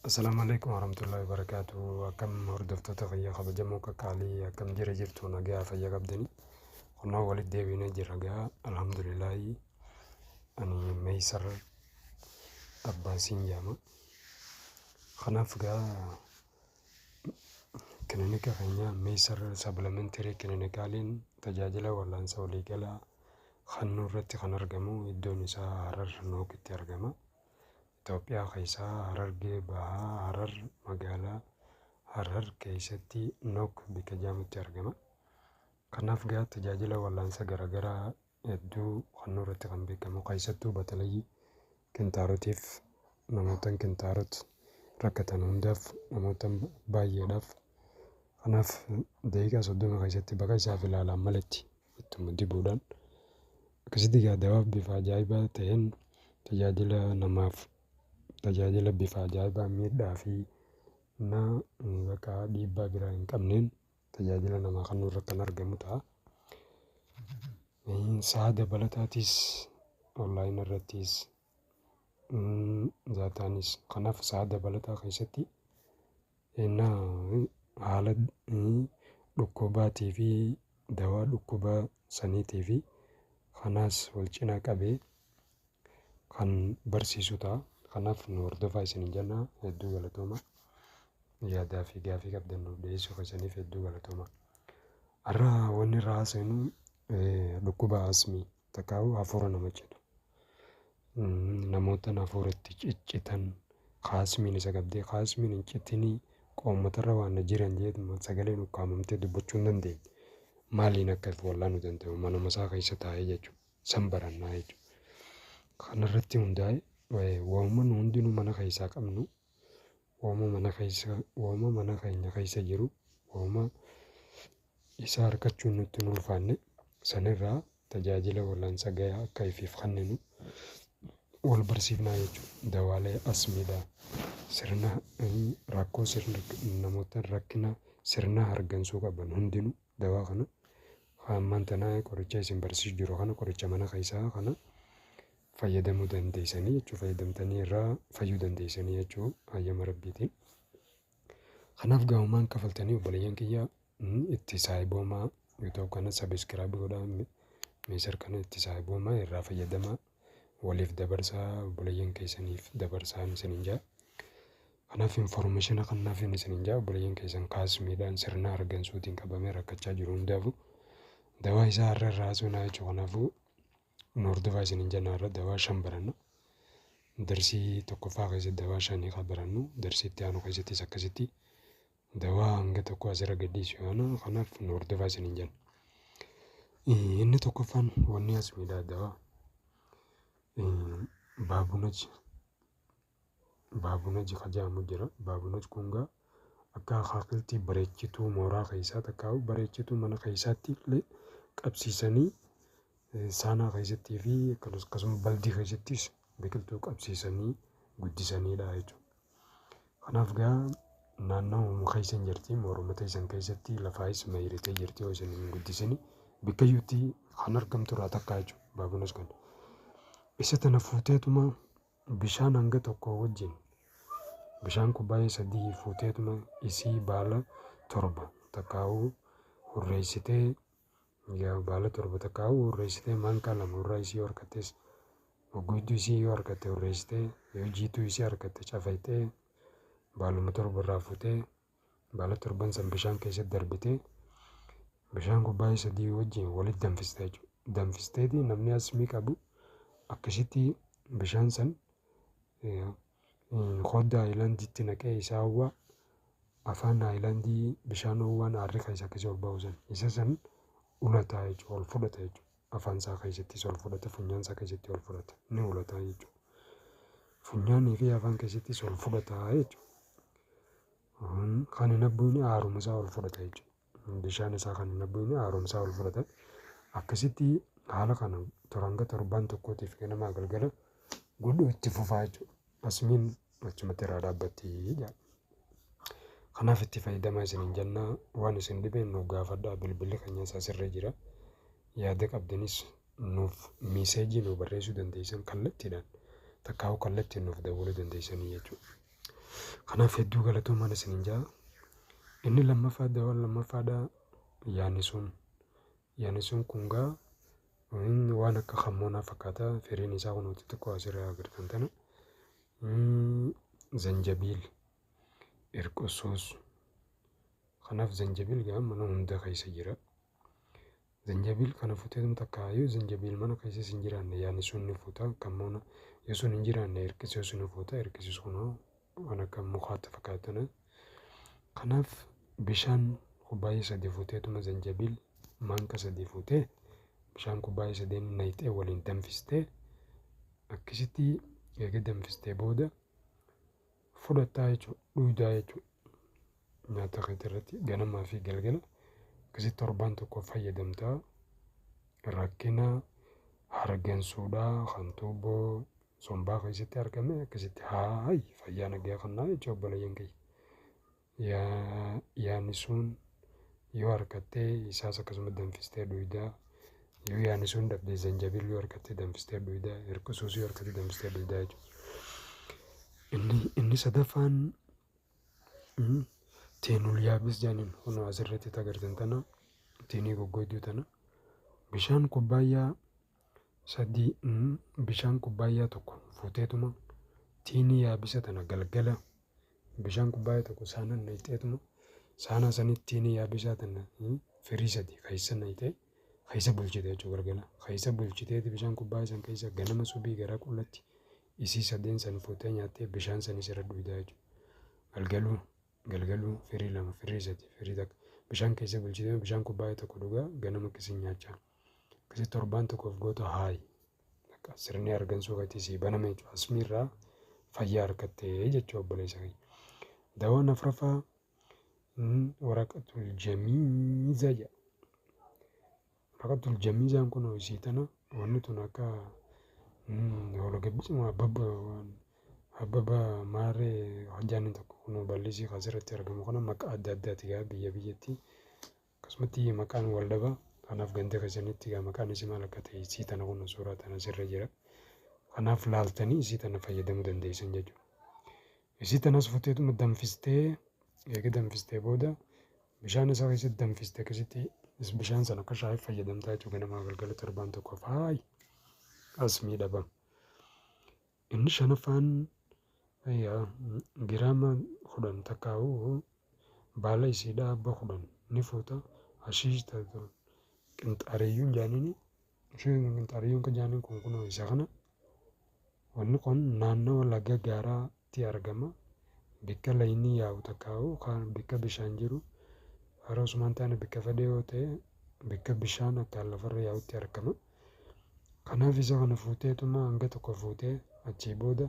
Assalamualaikum warahmatullahi wabarakatuh. Akkam hordoftoota fayyaa kabajamoo qaqqaalii akkam jira jirtu nagaa fayyaa qabdanii. Qonnaa walitti deebiinee jirra gaa alhamdulillahi. Ani Meeysar Abbaasiin jedhama. Kanaaf gaa kilinika keenya Meeysar Supplementary Clinicaliin tajaajila wal'aansa waliigalaa kannuu irratti kan argamu iddoon isaa Harar Nookitti argama. Itoophiyaa keessaa Harargee Bahaa Harar magaalaa Harar keessatti Nook bakka jedhamutti argama. Kanaaf gaa tajaajila wal'aansa garaagaraa hedduu kannuu irratti kan beekamu keessattuu batalayii Kintaarotiif namoota Kintaarot rakkatan hundaaf namoota baay'eedhaaf. Kanaaf daqiiqaa 30 keessatti bakka isaaf ilaalan malatti ittuma dibuudhaan akkasitti gaa dawaaf bifa ajaa'ibaa ta'een tajaajila namaaf tajaajila bifa ajaa'ibaa miidhaa fi bakka dhiibbaa biraa hin qabneen tajaajila namaa kannuu irratti kan argamu ta'a. Sa'a dabalataatis onlaayinii irrattis zaataanis kanaaf sa'a dabalataa keessatti haala dhukkubaatii fi dawaa dhukkubaa saniitii fi kanaas wal cinaa qabee kan barsiisu ta'a. Kanaaf nu hordofaa isiniin jenna hedduu galatooma. Yaadaa fi gaafii qabdan nuuf dhiyeessuu keessaniif hedduu galatooma. Har'a wanni irraa haasofnu dhukkuba asmii takkaa'u hafuura nama jedhu. Namoota hafuura itti ciccitan kaasmiin isa qabdee kaasmiin hin cittinii qoommatarra waan jiran jedhu sagaleen ukkaamamtee dubbachuu hin dandeenye. Maaliin akka wal'aanuu danda'u manuma isaa keessa taa'ee jechuudha. San barannaa jechuudha. Kanarratti hundaa'e uumamaan hundinuu mana keessaa qabnu uumama mana keenya keessa jiru uumama isa argachuun nutti hin ulfaanne sanirraa tajaajila wal'aansa gahaa akka ifiif kenninu wal barsiifnaa jechuudha. Dawaalee asmiidhaa sirna rakkoo namoota rakkina sirna hargansuu qaban hundinuu dawaa kana hammaan tanaa qoricha isin barsiisu jiru kana qoricha mana keessaa kana fayyadamuu dandeessanii jechuudha. Fayyadamtanii irraa fayyuu dandeessanii jechuudha hayyama rabbiitiin. Kanaaf gaa'ummaan kafaltanii obboleeyyan kiyyaa itti saayiboomaa yoo ta'u kana sabiskiraayib godhaa Meeysar kana itti saayiboomaa irraa fayyadamaa waliif dabarsaa obboleeyyan keessaniif dabarsaa isiniin jaa. Kanaaf infoormeeshina kanaaf isiniin jaa obboleeyyan keessan kaasmiidhaan sirna hargansuutiin qabamee rakkachaa jiru hundaafu dawaa isaa har'a irraa haasofnaa jechuudha. Kanaafuu nu hordofaa isiniin jenna irra dawaa 5 baranna. Darsii tokkoffaa keessatti dawaa 5 kan barannu darsii itti aanu keessattis akkasitti dawaa hanga tokko asirra gadhiisu yaana. Kanaaf nu hordofaa isiniin jenna. Inni tokkoffaan wanni asmiidhaa dawaa baabunaj kan jedhamu jira. Baabunaj kun gaa akka haqiltii bareechituu mooraa keessaa takkaa'u bareechituu mana keessaatti illee qabsiisanii saanaa keessattii fi akkasuma baldii keessattis biqiltuu qabsiisanii guddisaniidha jechuudha. Kanaaf gaa naannoo keessa hin jirti mormata isan keessatti lafaayis mayiritee jirti yoo isin hin guddisanii bikkayyuutti kan argamtu irraa takkaa jechuudha. Baabunas kun isa tana fuuteetuma bishaan hanga tokko wajjin bishaan kubbaayee 3 fuuteetuma isii baala 7 takkaa'uu hurreessitee baala 7 takkaa'uu hurreessitee maankaa 2 irraa isii harkattes gudduu isii yoo harkatte hurreessitee yoo jiituu isii harkatte cafaytee baaluma 7 irraa fuutee baala 7 san bishaan keessatti darbitee bishaan kubbaayee 3 wajjin walitti danfistee jechuudha. Danfisteeti namni asmii qabu akkasitti bishaan san hodda aayilaandiitti naqee isaa hawwaa afaan aayilaandii bishaan hawwaan aarri keessa akkasii ol ba'u san isa san ulataa jechuudha. Ol fudhata jechuudha. Afaan isaa keessattis ol fudhata funyaan isaa keessatti ol fudhata ni ulataa jechuudha. Funyaanii fi afaan keessattis ol fudhata jechuudha. Kan hin abbuun haaruma isaa ol fudhata jechuudha. Bishaan isaa kan hin abbuun haaruma isaa ol fudhata. Akkasitti haala kana toranga torbaan tokkootiif ganamaa galgala godhuu itti fufaa jechuudha. Asmiin achumatti irraa dhaabbatti jedha. Kanaaf itti fayyadamaa isiniin jenna. Waan isin dhibeen nuuf gaafadhaa. Bilbilli keenya asirra jira. Yaada qabdanis nuuf meeseejii nu barreessuu dandeessan kallattiidhaan takkaa'u kallattiin nuuf dawwaluu dandeessanii jechuudha. Kanaaf hedduu galatoomaa isiniin jaa. Inni lammaffaa dawaan lammaffaadha yaani sun kun gaa waan akka hammoonaa fakkaata. Firiin isaa kun xixiqqoo asirraa agartan tana. Zanjabiil, irqosoos. Kanaaf zanjabiil gaa mana hunda keessa jira. Zanjabiil kana fuutee takka yoo zanjabiil mana keessa hin jiraanne yaani sun ni fuuta. Kammoona yoo sun hin jiraanne hirkisee sun ni fuuta. Hirkisiis kun waan akka mukaatti fakkaatan. Kanaaf bishaan kubbaayee sadii fuuteetuma zanjabiil maanka sadii fuutee bishaan kubbaayee sadeen naqxee waliin danfistee akkasitti eega danfistee booda fudhattaa jechuudha. Dhuudaa jechuudha. Nyaata keetii irratti ganamaa fi galgala akkasitti torbaan tokko fayyadamtaa. Rakkina hargansuudhaa kan tuuboo sombaa keessatti argame akkasitti fayyaa nagaa kannaa jechuudha obboleeyyan kiyya. Yaani sun yoo harkattee isaas akkasuma danfistee dhuudaa. Yoo yaani sun dhabdee zanjabiil yoo harkattee danfistee dhuudaa. Hirqisuus yoo harkattee danfistee dhuudaa jechuudha. Inni sadaffaan teenul yaabis jaaniin kun asirratti agartan tana teenii goggoyduu tana bishaan kubbaayyaa tokko fuuteetuma teenii yaabisa tana galgala bishaan kubbaayyaa tokko saanaan naqxeetuma saanaa sanitti teenii yaabisaa tana firii sadii keessa naqxee keessa bulchite jechuudha galgala. Keessa bulchiteeti bishaan kubbaayyaa san keessa ganama subii gara qullatti isii sadeen san fuutee nyaattee bishaan sanis irra dhuudaa jechuudha. Galgaluu firii lama, firii sadii, firii takka bishaan keessa bulchitee bishaan kubbaayyaa tokko dhugaa ganama akkasiin nyaachaa. Akkasitti torbaan tokkoof goota sirni hargansuu keetii baname jechuudha. Asmiirraa fayyaa harkattee jechuudha obboleessa kiyya. Dawaan afuraffaa waraqatul jamiizaa jedha. Waraqatul jamiizaan kun isii tana wanni tun akka ababa maarree hojjaan tokko kun bal'isii asirratti argamu kana maqaa adda addaati gaa biyyatti akkasumatti maqaan wal dhaba. Kanaaf ganda keessanitti gaa maqaan isii maal akka ta'e isii tana kun suuraa tana sirra jira. Kanaaf laaltanii isii tana fayyadamuu dandeessan jechuudha. Isii tanas fuuteetuma danfistee eega danfistee booda bishaan isaa keessatti danfistee akkasitti bishaan sana akka shaayii fayyadamtaa jechuudha. Ganamaa galgala torbaan tokkoof as miidhagama. Inni shanaffaan giraama 10 takkaa'u baala isiidhaa abba 10 ni fuuta. Ashiish ta'u qinxaariyyuun jaaniin qinxaariyyuun kan jaaniin kun isa kana wanni kun naannoo laga gaaraatti argama. Bikka layinii yaa'u takkaa'u kan bikka bishaan jiru haroo Usmaan taane bikka fedhe yoo ta'e bikka bishaan akka lafarra yaa'utti argama. Kanaaf isa kana fuuteetuma hanga tokko fuutee achii booda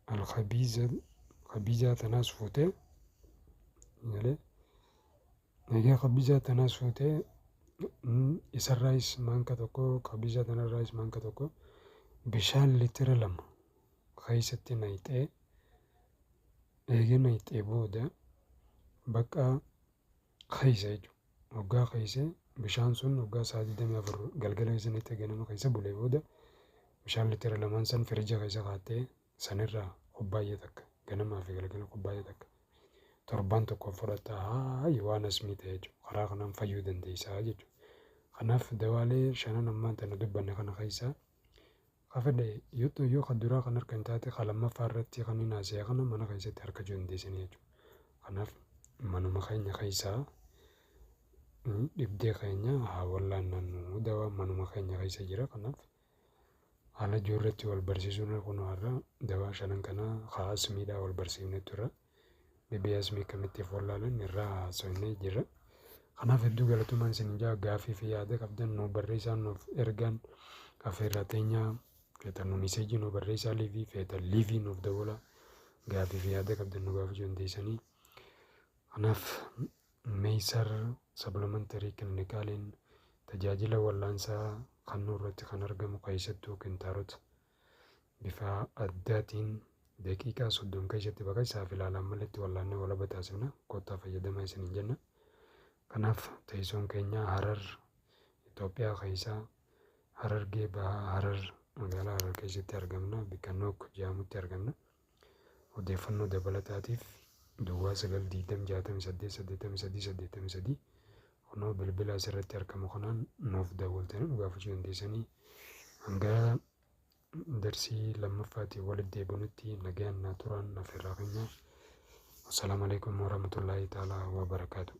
alkhabiizaa tanaas fuutee egaa khabiizaa tanaas fuutee isarraayis maanka tokko khabiizaa tanarraayis maanka tokko bishaan litira 2 keessatti naqxee eega naqxee booda bakka keessa jechuudha. Waggaa keessa bishaan sun waggaa 24 galgala keessanitti ganama keessa bulee booda bishaan litira 2 san firija keessa kaa'attee sanirraa kubbaayyaa takka ganamaa fi galgala kubbaayyaa takka torbaan tokko fudhataa waan asmii ta'e jechuudha. Karaa kanaan fayyuu dandeessaa jechuudha. Kanaaf dawaalee shanan ammaan tana dubbanne kana keessaa kafadhe yoo kan duraa kan harka hin taate kan lammaffaa irratti kan hin haasa'e kana mana keessatti harkachuu dandeessanii jechuudha. Kanaaf manuma keenya keessaa dhibdee keenya haa wallaannannu dawaa manuma keenya keessa jira. Kanaaf haala ijoolleetti wal barsiisuun kun har'a dawaa shanan kana haa asmiidhaa wal barsiifnetu irra dhibee asmii kamittiif wallaalan irraa haasofnee jira. Kanaaf hedduu galatoomaa isin jaa gaaffii fi yaada qabdan nu barreessaa nuuf ergan affeerraa teenyaa feetan nu miseejii nu barreessaa liivii feetan liivii nuuf dawwala gaaffii fi yaada qabdan nu gaafachuu dandeessanii. Kanaaf meesar supplementary clinicaliin tajaajila wallaansaa kan nurratti kan argamu keessattuu kintaarota bifa addaatiin daqiiqaa 30 keessatti bakka isaaf ilaalan malatti wallaannee walaba taasifna. Kottaa fayyadamaa isiniin jenna. Kanaaf teessoon keenya Harar Itoophiyaa keessaa Harargee bahaa Harar magaalaa Harar keessatti argamna. Bakka Nook jedhamutti argamna. odeeffannoo dabalataatiif duwwaa 920688383 kunoo bilbila asirratti argamu kanaan nuuf daawwaltanii nu gaafachuu dandeessanii. Hanga darsii lammaffaatiin walitti deebinutti nagaan naa turaa naaf irraa keenya. Assalaamu alaikum warahmatullahi ta'ala wabarakaatu.